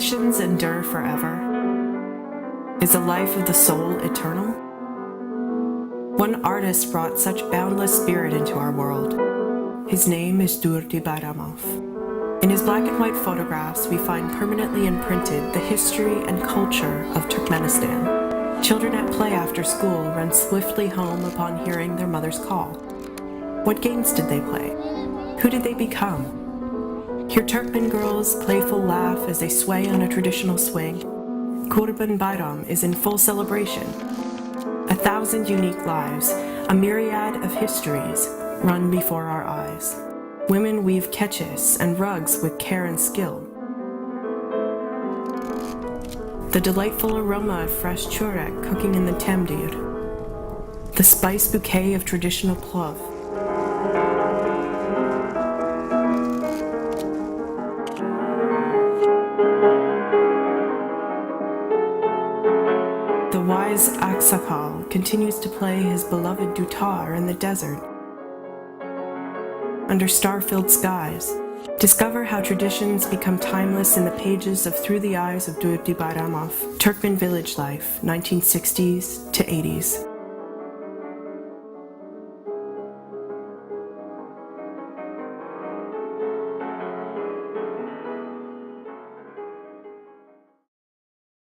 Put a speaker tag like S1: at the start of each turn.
S1: traditions endure forever? Is the life of the soul eternal? One artist brought such boundless spirit into our world. His name is Durdy Bayramov. In his black and white photographs, we find permanently imprinted the history and culture of Turkmenistan. Children at play after school run swiftly home upon hearing their mother's call. What games did they play? Who did they become? Hear Turkmen girls' playful laugh as they sway on a traditional swing. Kurban Bayram is in full celebration. 1,000 unique lives, a myriad of histories, run before our eyes. Women weave keçes and rugs with care and skill. The delightful aroma of fresh churek cooking in the temdir. The spice bouquet of traditional plov. The wise Aksakal continues to play his beloved dutar in the desert. Under star-filled skies, discover how traditions become timeless in the pages of Through the Eyes of Durdy Bayramov, Turkmen Village Life, 1960s to 80s.